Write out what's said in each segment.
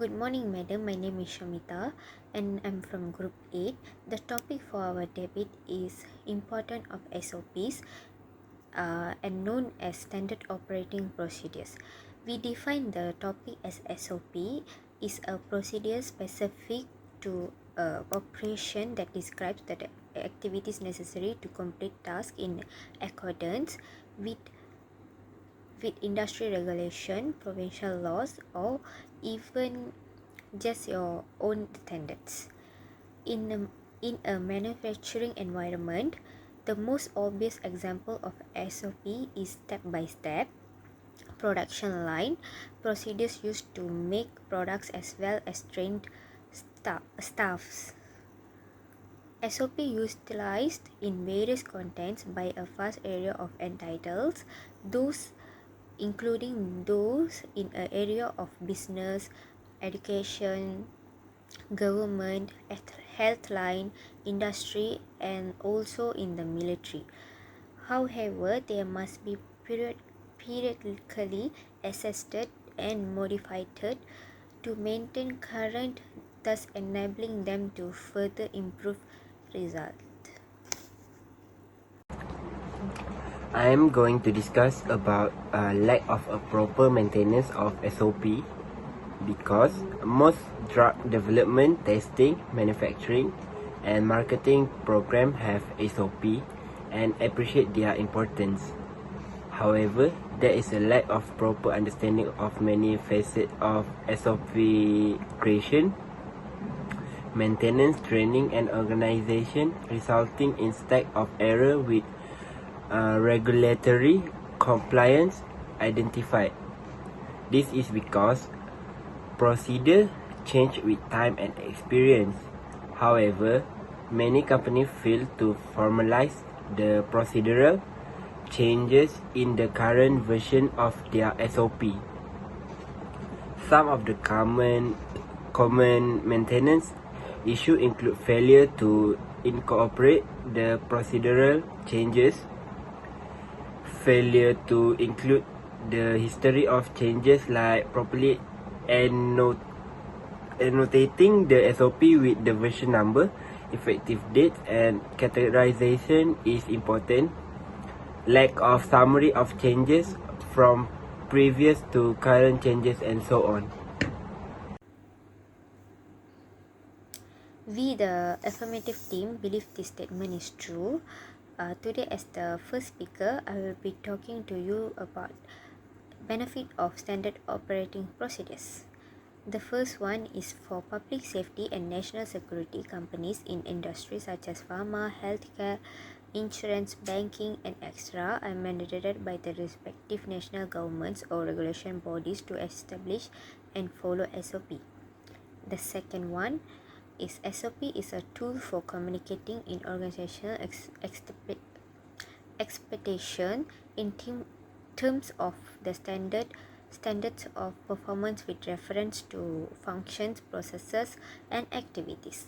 Good morning, madam. My name is Shamita and I'm from Group 8. The topic for our debate is importance of SOPs and known as Standard Operating Procedures. We define the topic as SOP is a procedure specific to operation that describes the activities necessary to complete tasks in accordance with industry regulation, provincial laws, or even just your own standards. In a manufacturing environment, the most obvious example of SOP is step-by-step production line procedures used to make products as well as trained staffs. SOP utilized in various contexts by a vast area of entities, those including those in an area of business, education, government, health line, industry, and also in the military. However, they must be periodically assessed and modified to maintain current, thus enabling them to further improve results. I am going to discuss about lack of a proper maintenance of SOP because most drug development, testing, manufacturing, and marketing program have SOP and appreciate their importance. However, there is a lack of proper understanding of many facets of SOP creation, maintenance, training, and organization, resulting in stack of error with regulatory compliance identified. This is because procedure change with time and experience. However, many companies fail to formalize the procedural changes in the current version of their SOP. Some of the common maintenance issues include failure to incorporate the procedural changes, failure to include the history of changes like properly annotating the SOP with the version number, effective date, and categorization is important. Lack of summary of changes from previous to current changes, and so on. We, the affirmative team, believe this statement is true. Today, as the first speaker, I will be talking to you about benefit of standard operating procedures. The first one is for public safety and national security companies in industries such as pharma, healthcare, insurance, banking, and extra are mandated by the respective national governments or regulation bodies to establish and follow SOP. The second one is SOP is a tool for communicating in organizational expectation in terms of the standards of performance with reference to functions, processes, and activities.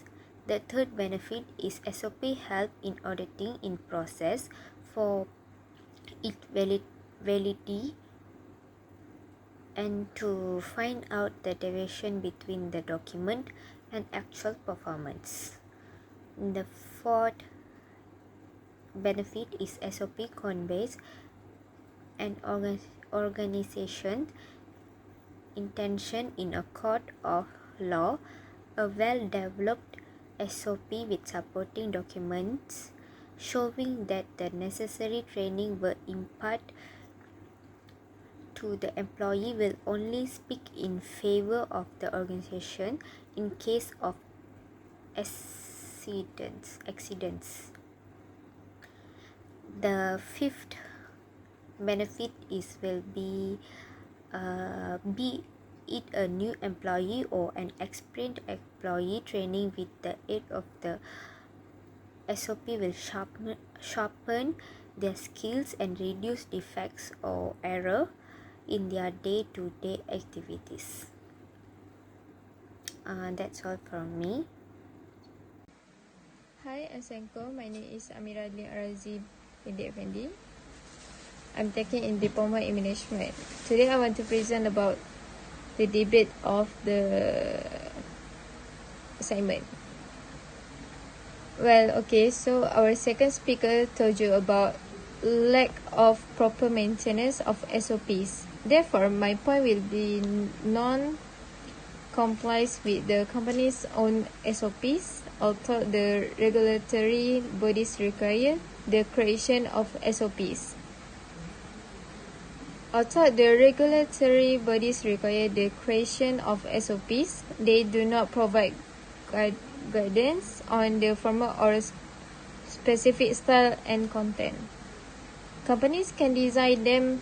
The third benefit is SOP help in auditing in process for its validity and to find out the deviation between the document and actual performance. The fourth benefit is SOP conveys an organization intention in a court of law. A well-developed SOP with supporting documents showing that the necessary training will impart to the employee will only speak in favor of the organization in case of accidents. The fifth benefit will be it a new employee or an experienced employee, training with the aid of the SOP will sharpen their skills and reduce defects or error in their day-to-day activities. That's all from me. Hi, Assalamualaikum. My name is Amira Adlin Arazi binti Effendi. I'm taking in Diploma in Management. Today I want to present about the debate of the assignment. Well, okay, so our second speaker told you about lack of proper maintenance of SOPs. Therefore, my point will be non-complies with the company's own SOPs, although the regulatory bodies require the creation of SOPs. Although the regulatory bodies require the creation of SOPs, they do not provide guidance on the formal or specific style and content. Companies can design them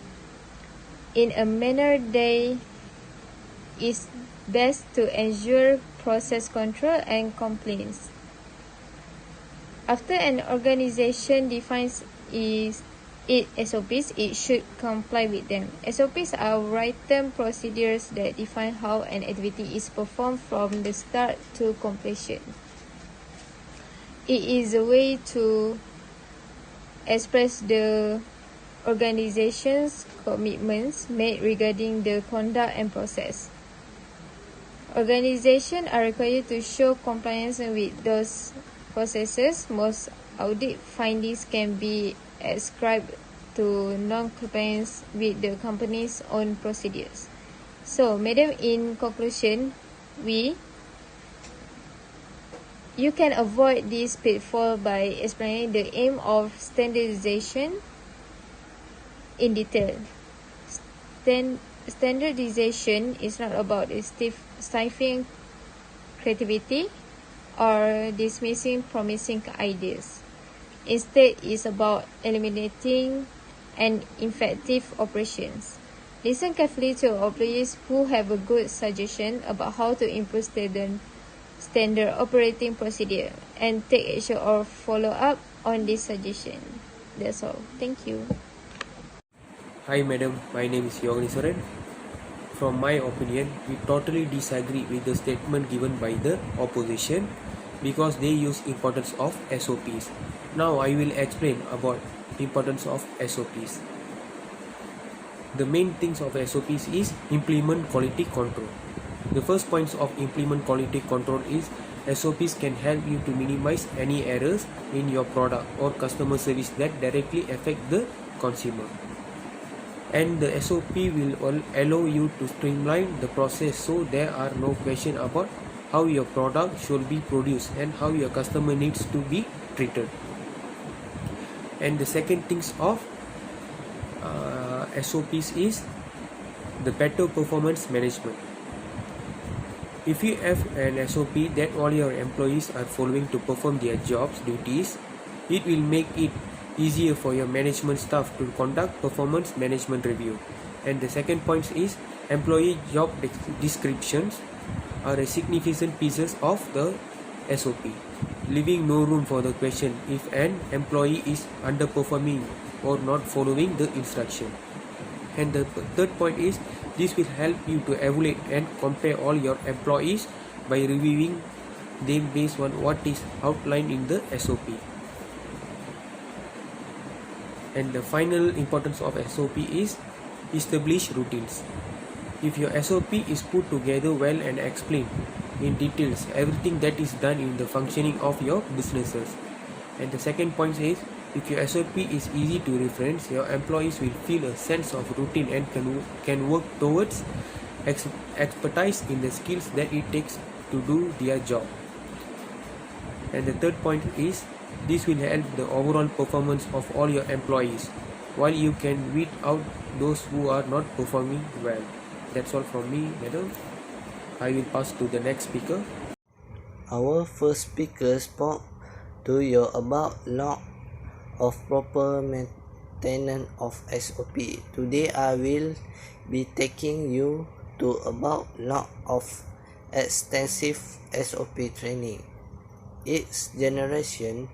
in a manner that is best to ensure process control and compliance. After an organization defines its SOPs, it should comply with them. SOPs are written procedures that define how an activity is performed from the start to completion. It is a way to express the organization's commitments made regarding the conduct and process. Organizations are required to show compliance with those processes. Most audit findings can be ascribed to non-compliance with the company's own procedures. So, madam, in conclusion, you can avoid this pitfall by explaining the aim of standardization in detail. Standardization is not about stifling creativity or dismissing promising ideas. Instead, it's about eliminating ineffective operations. Listen carefully to employees who have a good suggestion about how to improve standard operating procedure and take action or follow up on this suggestion. That's all. Thank you. Hi madam, my name is Yogani Soren. From my opinion, we totally disagree with the statement given by the opposition because they use importance of SOPs. Now I will explain about importance of SOPs. The main things of SOPs is implement quality control. The first points of implement quality control is SOPs can help you to minimize any errors in your product or customer service that directly affect the consumer. And the SOP will allow you to streamline the process so there are no questions about how your product should be produced and how your customer needs to be treated. And the second things of SOPs is the better performance management. If you have an SOP that all your employees are following to perform their jobs duties, it will make it easier for your management staff to conduct performance management review. And the second point is employee job descriptions are a significant pieces of the SOP, leaving no room for the question if an employee is underperforming or not following the instruction. And the third point is this will help you to evaluate and compare all your employees by reviewing them based on what is outlined in the SOP. And the final importance of SOP is establish routines. If your SOP is put together well and explained in details everything that is done in the functioning of your businesses. And the second point is if your SOP is easy to reference, your employees will feel a sense of routine and can work towards expertise in the skills that it takes to do their job. And the third point is this will help the overall performance of all your employees, while you can weed out those who are not performing well. That's all from me, madam. I will pass to the next speaker. Our first speaker spoke to you about lack of proper maintenance of SOP. Today I will be taking you to about lack of extensive SOP training. Its generation,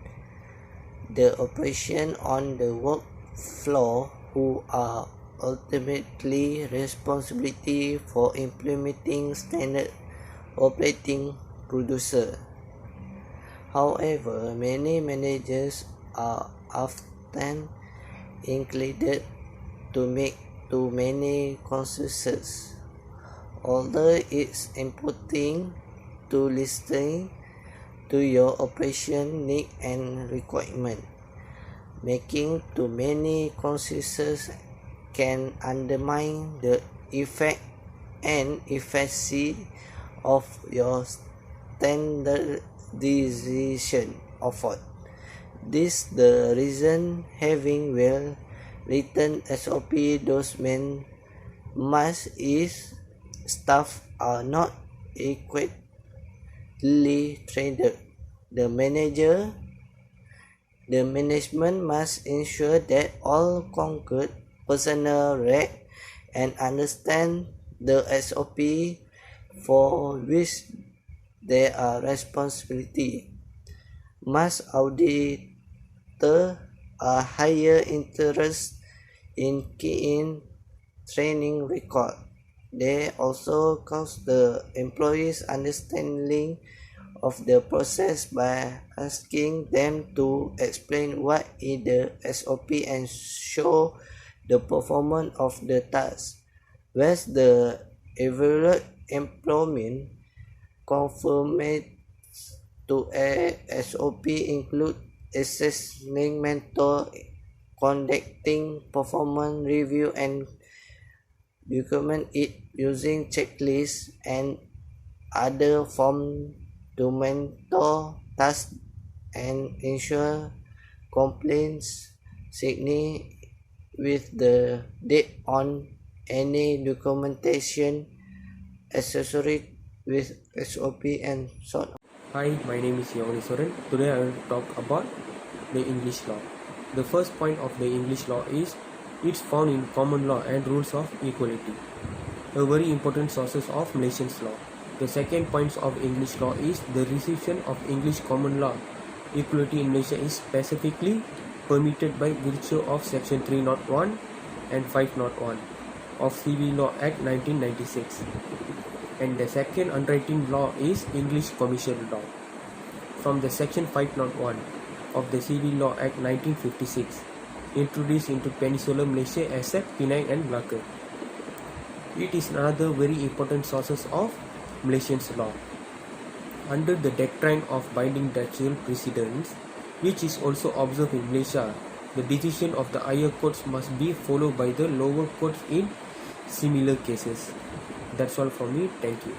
the operation on the work floor who are ultimately responsibility for implementing standard operating procedures. However, many managers are often inclined to make too many concessions although it's important to listen to your operation need and requirement. Making too many concessions can undermine the effect and efficacy of your standardization effort. This the reason having well written SOP document must is staff are not equally trained. The management must ensure that all concurrent personnel read and understand the SOP for which they are responsibility. Must auditor a higher interest in keying training record. They also cause the employees understanding of the process by asking them to explain what is the SOP and show the performance of the task. Whereas the evaluate employment conformity to a SOP include assessing mentor, conducting performance review and document it using checklists and other forms to mentor tasks and ensure compliance signing with the date on any documentation associated with SOP and so on. Hi, my name is Yogani Soren. Today I will talk about the English law. The first point of the English law is it's found in common law and rules of equality, a very important sources of Malaysian law. The second point of English law is the reception of English common law. Equality in Malaysia is specifically permitted by virtue of Section 301 and 501 of Civil Law Act 1996. And the second underwriting law is English Commercial Law from the Section 501 of the Civil Law Act 1956, introduced into Peninsular Malaysia except Penang and Malacca. It is another very important sources of Malaysian law. Under the doctrine of binding judicial precedents, which is also observed in Malaysia, the decision of the higher courts must be followed by the lower courts in similar cases. That's all from me. Thank you.